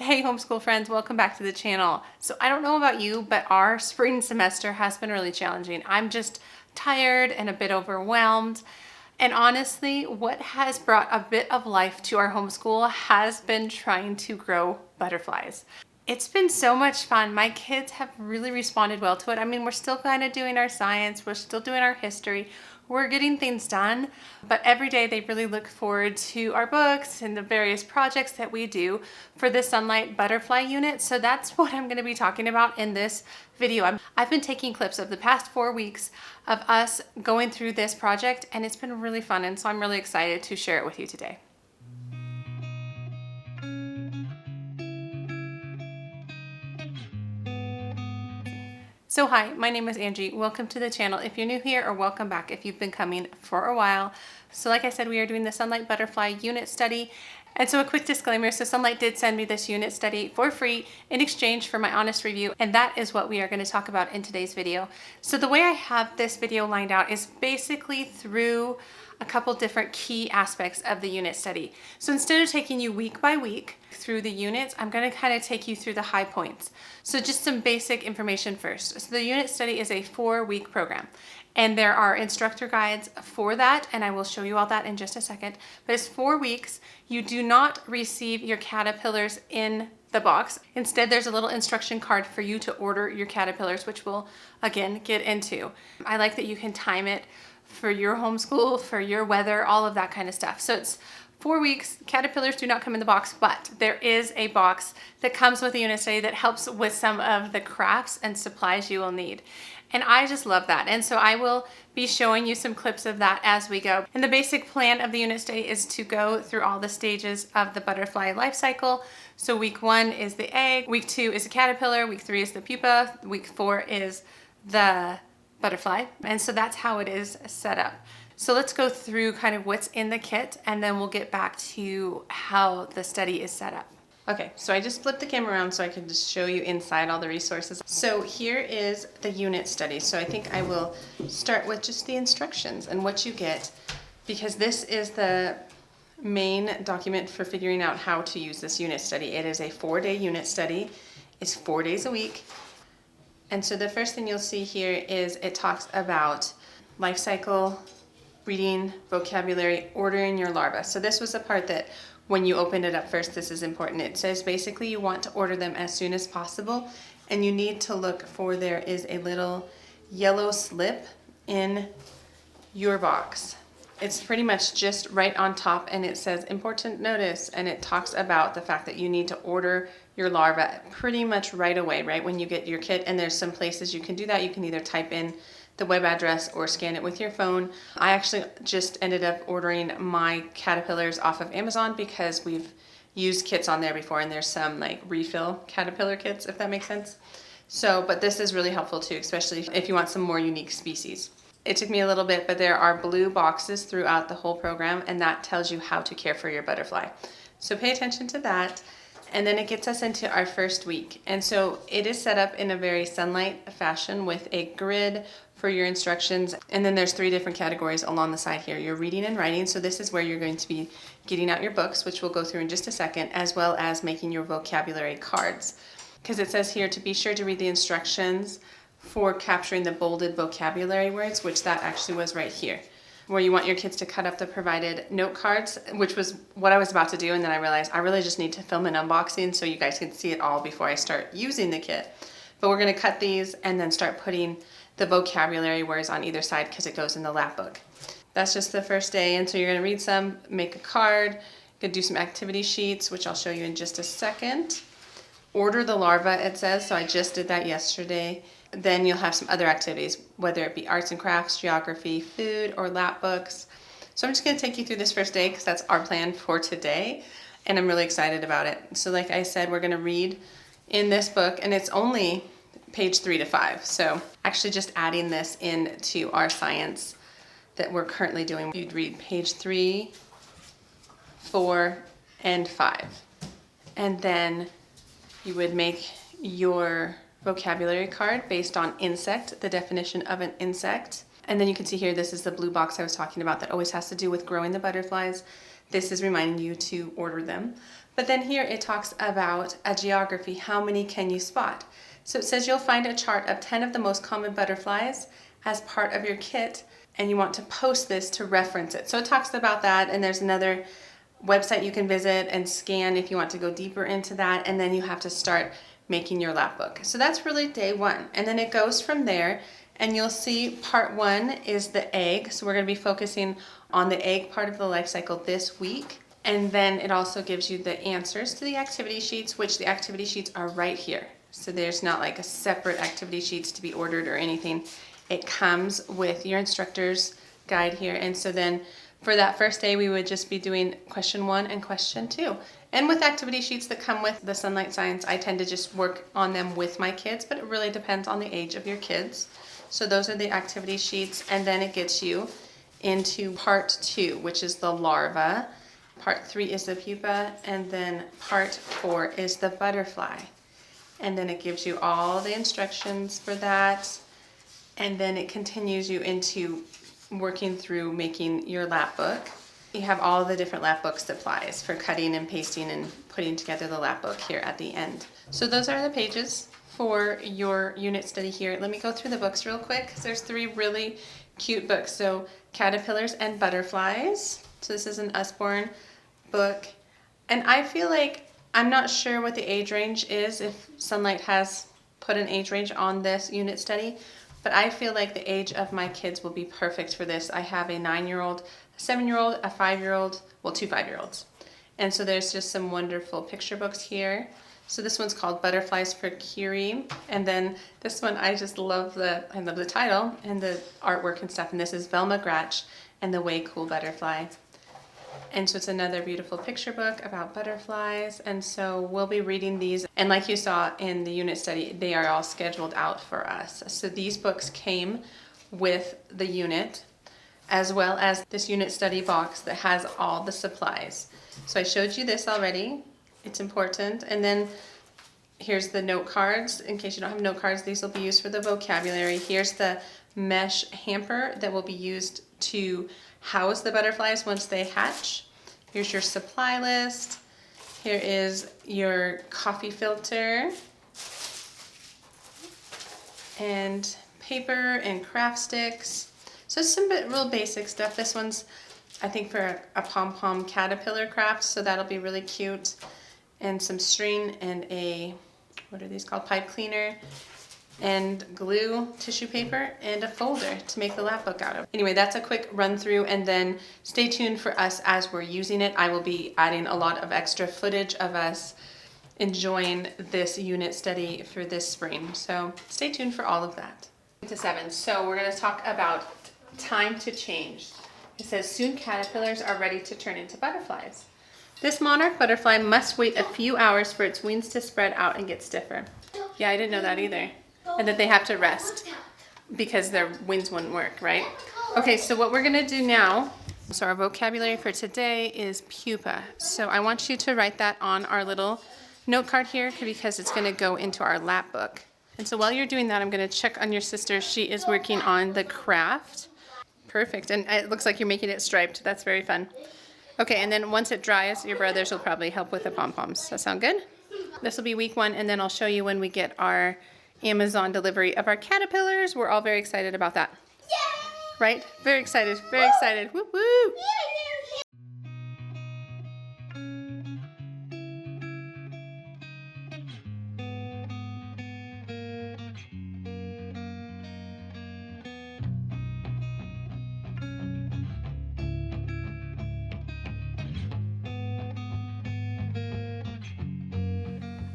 Hey homeschool friends, welcome back to the channel. So I don't know about you, but our spring semester has been really challenging. I'm just tired and a bit overwhelmed. And honestly, what has brought a bit of life to our homeschool has been trying to grow butterflies. It's been so much fun. My kids have really responded well to it. I mean, we're still kind of doing our science, we're still doing our history, we're getting things done, but every day they really look forward to our books and the various projects that we do for the Sonlight butterfly unit. So that's what I'm going to be talking about in this video. I've been taking clips of the past 4 weeks of us going through this project, and it's been really fun, and so I'm really excited to share it with you today. So hi, my name is Angie. Welcome to the channel if you're new here, or welcome back if you've been coming for a while. So like I said, we are doing the Sonlight Butterfly Unit Study. And so a quick disclaimer, so Sonlight did send me this unit study for free in exchange for my honest review, and that is what we are going to talk about in today's video. So the way I have this video lined out is basically through a couple different key aspects of the unit study. So instead of taking you week by week through the units, I'm going to kind of take you through the high points. So just some basic information first. So the unit study is a 4-week program, and there are instructor guides for that, and I will show you all that in just a second. But it's 4 weeks. You do not receive your caterpillars in the box. Instead, there's a little instruction card for you to order your caterpillars, which we'll again get into. I like that you can time it for your homeschool, for your weather, all of that kind of stuff. So it's 4 weeks. Caterpillars do not come in the box, but there is a box that comes with the unit study that helps with some of the crafts and supplies you will need. And I just love that. And so I will be showing you some clips of that as we go. And the basic plan of the unit study is to go through all the stages of the butterfly life cycle. So week 1 is the egg, week 2 is the caterpillar, week 3 is the pupa, week 4 is the butterfly. And so that's how it is set up. So let's go through kind of what's in the kit, and then we'll get back to how the study is set up. Okay, so I just flipped the camera around so I can just show you inside all the resources. So here is the unit study. So I think I will start with just the instructions and what you get, because this is the main document for figuring out how to use this unit study. It is a 4-day unit study. It's 4 days a week. And so the first thing you'll see here is it talks about life cycle, reading, vocabulary, ordering your larvae. So this was the part that when you opened it up first, this is important. It says basically you want to order them as soon as possible, and you need to look for, there is a little yellow slip in your box. It's pretty much just right on top, and it says important notice, and it talks about the fact that you need to order your larva pretty much right away, right when you get your kit. And there's some places you can do that. You can either type in the web address or scan it with your phone. I actually just ended up ordering my caterpillars off of Amazon because we've used kits on there before, and there's some like refill caterpillar kits, if that makes sense. So, but this is really helpful too, especially if you want some more unique species. It took me a little bit, but there are blue boxes throughout the whole program, and that tells you how to care for your butterfly. So pay attention to that. And then it gets us into our first week. And so it is set up in a very Sonlight fashion with a grid for your instructions. And then there's 3 different categories along the side here. Your reading and writing. So this is where you're going to be getting out your books, which we'll go through in just a second, as well as making your vocabulary cards. Because it says here to be sure to read the instructions for capturing the bolded vocabulary words, which that actually was right here, where you want your kids to cut up the provided note cards, which was what I was about to do, and then I realized I really just need to film an unboxing so you guys can see it all before I start using the kit. But we're going to cut these and then start putting the vocabulary words on either side because it goes in the lap book. That's just the first day, and so you're going to read some, make a card, you're going to do some activity sheets, which I'll show you in just a second. Order the larva, it says, so I just did that yesterday. Then you'll have some other activities, whether it be arts and crafts, geography, food, or lap books. So I'm just going to take you through this first day because that's our plan for today, and I'm really excited about it. So like I said, we're going to read in this book, and it's only page 3 to 5. So actually just adding this into our science that we're currently doing, you'd read page 3, 4, and 5. And then you would make your vocabulary card based on insect, the definition of an insect. And then you can see here, this is the blue box I was talking about that always has to do with growing the butterflies. This is reminding you to order them. But then here it talks about a geography. How many can you spot? So it says you'll find a chart of 10 of the most common butterflies as part of your kit, and you want to post this to reference it. So it talks about that, and there's another website you can visit and scan if you want to go deeper into that, and then you have to start making your lap book. So that's really day one, and then it goes from there, and you'll see part one is the egg. So we're going to be focusing on the egg part of the life cycle this week. And then it also gives you the answers to the activity sheets, which the activity sheets are right here. So there's not like a separate activity sheets to be ordered or anything. It comes with your instructor's guide here. And so then for that first day, we would just be doing question 1 and question 2. And with activity sheets that come with the Sonlight Science, I tend to just work on them with my kids, but it really depends on the age of your kids. So those are the activity sheets. And then it gets you into part 2, which is the larva. Part 3 is the pupa, and then part 4 is the butterfly. And then it gives you all the instructions for that. And then it continues you into working through making your lap book. You have all the different lap book supplies for cutting and pasting and putting together the lap book here at the end. So those are the pages for your unit study here. Let me go through the books real quick, because there's 3 really cute books. So Caterpillars and Butterflies. So this is an Usborne book, and I feel like, I'm not sure what the age range is, if Sonlight has put an age range on this unit study, but I feel like the age of my kids will be perfect for this. I have a 9-year-old, a 7-year-old, a 5-year-old, well, 2 5-year-olds. And so there's just some wonderful picture books here. So this one's called Butterflies for Curie, and then this one, I love the title and the artwork and stuff, and this is Velma Gratch and the Way Cool Butterfly. And so it's another beautiful picture book about butterflies. And so we'll be reading these. And like you saw in the unit study, they are all scheduled out for us. So these books came with the unit, as well as this unit study box that has all the supplies. So I showed you this already. It's important. And then here's the note cards. In case you don't have note cards, these will be used for the vocabulary. Here's the mesh hamper that will be used to house the butterflies once they hatch. Here's your supply list. Here is your coffee filter and paper and craft sticks. So it's some real basic stuff. This one's, I think, for a pom-pom caterpillar craft, so that'll be really cute. And some string and a, what are these called, pipe cleaner, and glue, tissue paper, and a folder to make the lap book out of. Anyway, that's a quick run through, and then stay tuned for us as we're using it. I will be adding a lot of extra footage of us enjoying this unit study for this spring. So stay tuned for all of that. To 7. So we're going to talk about time to change. It says soon caterpillars are ready to turn into butterflies. This monarch butterfly must wait a few hours for its wings to spread out and get stiffer. Yeah, I didn't know that either. And that they have to rest because their wings wouldn't work, right? Okay, so what we're gonna do now, so our vocabulary for today is pupa. So I want you to write that on our little note card here because it's gonna go into our lap book. And so while you're doing that, I'm gonna check on your sister. She is working on the craft. Perfect, and it looks like you're making it striped. That's very fun. Okay, and then once it dries, your brothers will probably help with the pom-poms. Does that sound good? This will be week 1, and then I'll show you when we get our Amazon delivery of our caterpillars. We're all very excited about that. Yay! Right? Very excited. Very excited. Woo woo!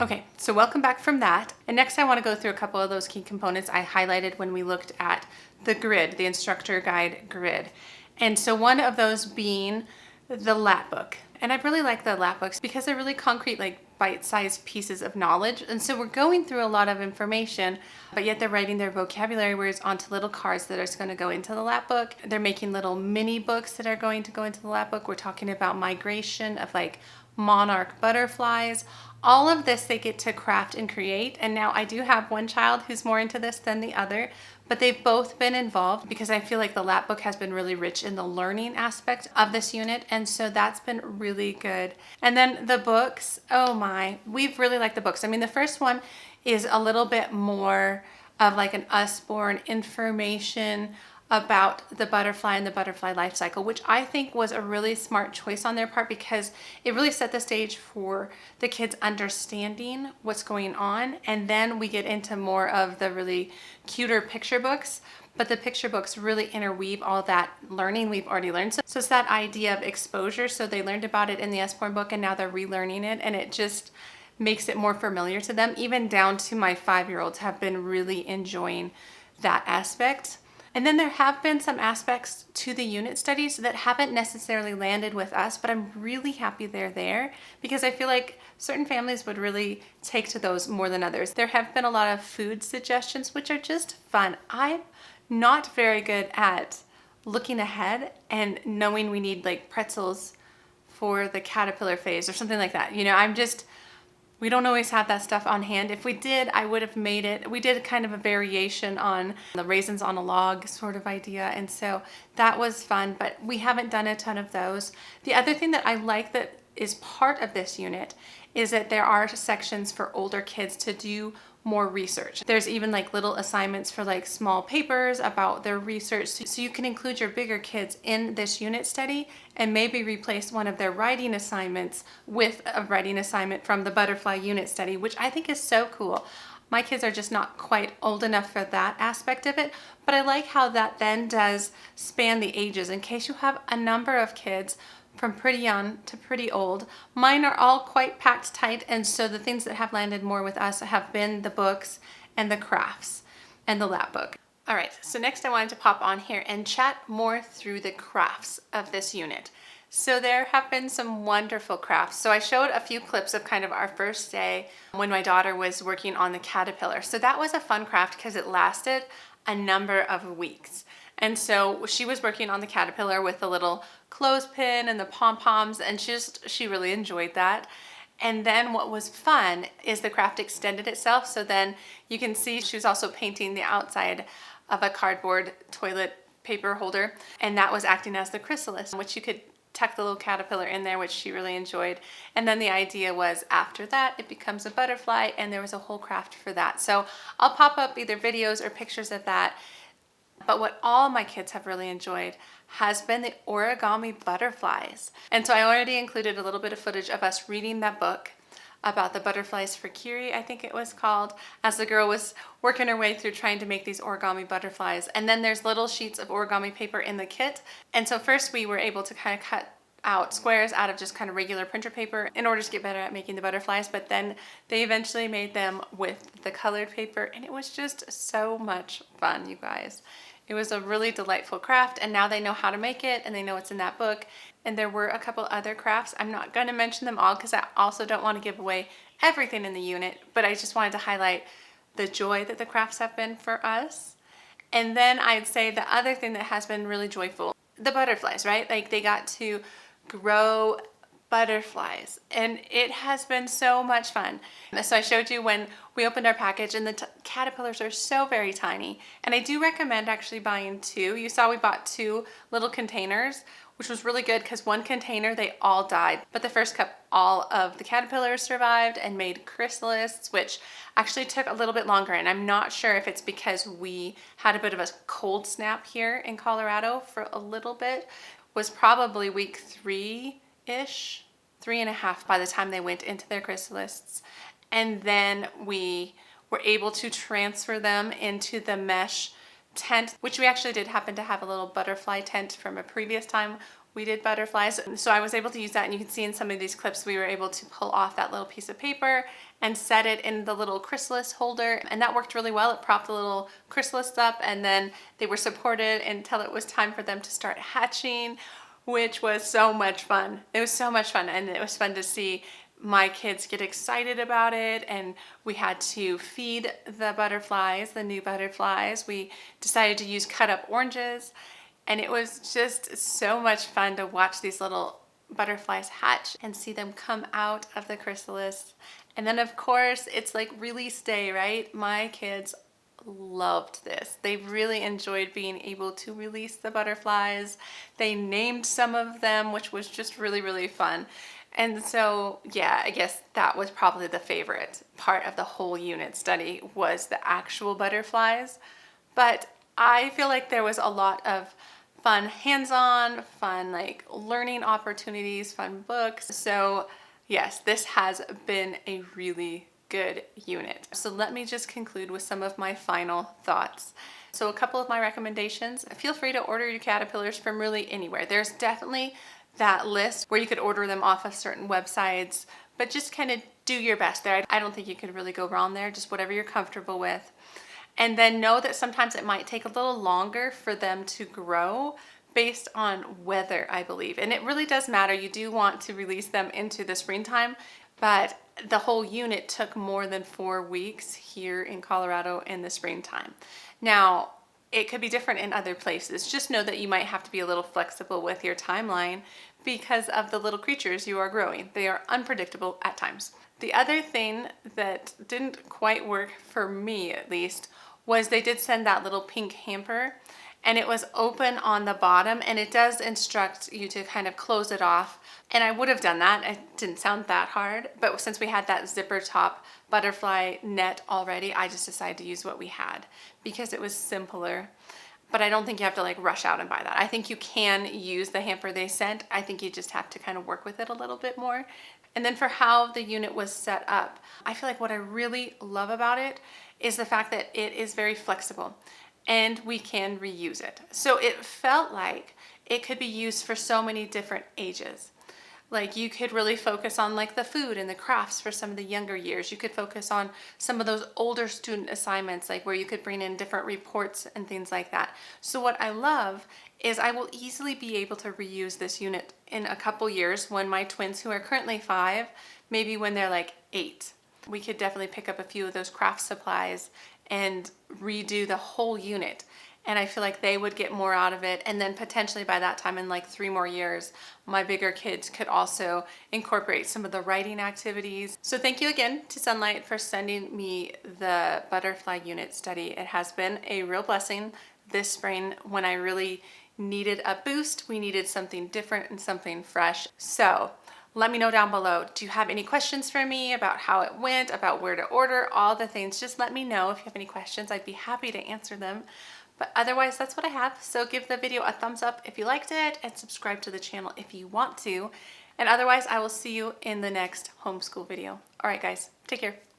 Okay, so welcome back from that. And next I want to go through a couple of those key components I highlighted when we looked at the grid, the instructor guide grid. And so one of those being the lap book. And I really like the lap books because they're really concrete, like bite-sized pieces of knowledge. And so we're going through a lot of information, but yet they're writing their vocabulary words onto little cards that are going to go into the lap book. They're making little mini books that are going to go into the lap book. We're talking about migration of like monarch butterflies, all of this they get to craft and create. And now I do have one child who's more into this than the other, but they've both been involved because I feel like the lap book has been really rich in the learning aspect of this unit. And so that's been really good. And then the books, oh my, we've really liked the books. I mean, the first one is a little bit more of like an Usborne information about the butterfly and the butterfly life cycle, which I think was a really smart choice on their part because it really set the stage for the kids understanding what's going on. And then we get into more of the really cuter picture books, but the picture books really interweave all that learning we've already learned. So it's that idea of exposure. So they learned about it in the Usborne book and now they're relearning it, and it just makes it more familiar to them. Even down to my 5-year-olds have been really enjoying that aspect. And then there have been some aspects to the unit studies that haven't necessarily landed with us, but I'm really happy they're there because I feel like certain families would really take to those more than others. There have been a lot of food suggestions, which are just fun. I'm not very good at looking ahead and knowing we need like pretzels for the caterpillar phase or something like that. You know, we don't always have that stuff on hand. If we did, I would have made it. We did kind of a variation on the raisins on a log sort of idea. And so that was fun, but we haven't done a ton of those. The other thing that I like that is part of this unit is that there are sections for older kids to do more research. There's even like little assignments for like small papers about their research. So you can include your bigger kids in this unit study and maybe replace one of their writing assignments with a writing assignment from the butterfly unit study, which I think is so cool. My kids are just not quite old enough for that aspect of it, but I like how that then does span the ages in case you have a number of kids from pretty young to pretty old. Mine are all quite packed tight, and so the things that have landed more with us have been the books and the crafts and the lap book. All right, so next I wanted to pop on here and chat more through the crafts of this unit. So there have been some wonderful crafts. So I showed a few clips of kind of our first day when my daughter was working on the caterpillar. So that was a fun craft because it lasted a number of weeks. And so she was working on the caterpillar with the little clothespin and the pom-poms, and she really enjoyed that. And then what was fun is the craft extended itself. So then you can see she was also painting the outside of a cardboard toilet paper holder, and that was acting as the chrysalis, which you could tuck the little caterpillar in there, which she really enjoyed. And then the idea was after that it becomes a butterfly, and there was a whole craft for that. So I'll pop up either videos or pictures of that. But what all my kids have really enjoyed has been the origami butterflies. And so I already included a little bit of footage of us reading that book about the butterflies for Curie, I think it was called, as the girl was working her way through trying to make these origami butterflies. And then there's little sheets of origami paper in the kit. And so first we were able to kind of cut out squares out of just kind of regular printer paper in order to get better at making the butterflies, but then they eventually made them with the colored paper, and it was just so much fun, you guys. It was a really delightful craft, and now they know how to make it and they know it's in that book. And there were a couple other crafts. I'm not going to mention them all because I also don't want to give away everything in the unit, but I just wanted to highlight the joy that the crafts have been for us. And then I'd say the other thing that has been really joyful, the butterflies, right? Like they got to grow butterflies, and it has been so much fun. So I showed you when we opened our package, and the caterpillars are so very tiny, and I do recommend actually buying two. You saw we bought 2 little containers, which was really good because one container they all died, but the first cup all of the caterpillars survived and made chrysalises, which actually took a little bit longer. And I'm not sure if it's because we had a bit of a cold snap here in Colorado for a little bit. Was probably week 3-ish, 3.5 by the time they went into their chrysalises. And then we were able to transfer them into the mesh tent, which we actually did happen to have a little butterfly tent from a previous time we did butterflies. So I was able to use that, and you can see in some of these clips we were able to pull off that little piece of paper and set it in the little chrysalis holder, and that worked really well. It propped the little chrysalis up, and then they were supported until it was time for them to start hatching, which was so much fun. It was so much fun, and it was fun to see my kids get excited about it. And we had to feed the butterflies, the new butterflies. We decided to use cut up oranges, and it was just so much fun to watch these little butterflies hatch and see them come out of the chrysalis And then of course, it's like release day, right? My kids loved this. They really enjoyed being able to release the butterflies. They named some of them, which was just really, really fun. And so, yeah, I guess that was probably the favorite part of the whole unit study was the actual butterflies. But I feel like there was a lot of fun hands-on, fun like learning opportunities, fun books. So yes, this has been a really good unit. So let me just conclude with some of my final thoughts. So a couple of my recommendations. Feel free to order your caterpillars from really anywhere. There's definitely that list where you could order them off of certain websites, but just kind of do your best there. I don't think you could really go wrong there, just whatever you're comfortable with. And then know that sometimes it might take a little longer for them to grow based on weather, I believe. And it really does matter. You do want to release them into the springtime, but the whole unit took more than 4 weeks here in Colorado in the springtime. Now, it could be different in other places. Just know that you might have to be a little flexible with your timeline because of the little creatures you are growing. They are unpredictable at times. The other thing that didn't quite work for me, at least, was they did send that little pink hamper and it was open on the bottom, and it does instruct you to kind of close it off. And I would have done that. It didn't sound that hard, but since we had that zipper top butterfly net already, I just decided to use what we had because it was simpler. But I don't think you have to like rush out and buy that. I think you can use the hamper they sent. I think you just have to kind of work with it a little bit more. And then for how the unit was set up, I feel like what I really love about it is the fact that it is very flexible and we can reuse it. So it felt like it could be used for so many different ages. Like you could really focus on like the food and the crafts for some of the younger years. You could focus on some of those older student assignments, like where you could bring in different reports and things like that. So what I love is I will easily be able to reuse this unit in a couple years when my twins, who are currently 5, maybe when they're like 8. We could definitely pick up a few of those craft supplies and redo the whole unit. And I feel like they would get more out of it. And then potentially by that time, in like 3 more years, my bigger kids could also incorporate some of the writing activities. So thank you again to Sonlight for sending me the butterfly unit study. It has been a real blessing this spring when I really needed a boost. We needed something different and something fresh. So let me know down below. Do you have any questions for me about how it went, about where to order, all the things? Just let me know if you have any questions. I'd be happy to answer them. But otherwise, that's what I have. So give the video a thumbs up if you liked it and subscribe to the channel if you want to. And otherwise, I will see you in the next homeschool video. All right, guys, take care.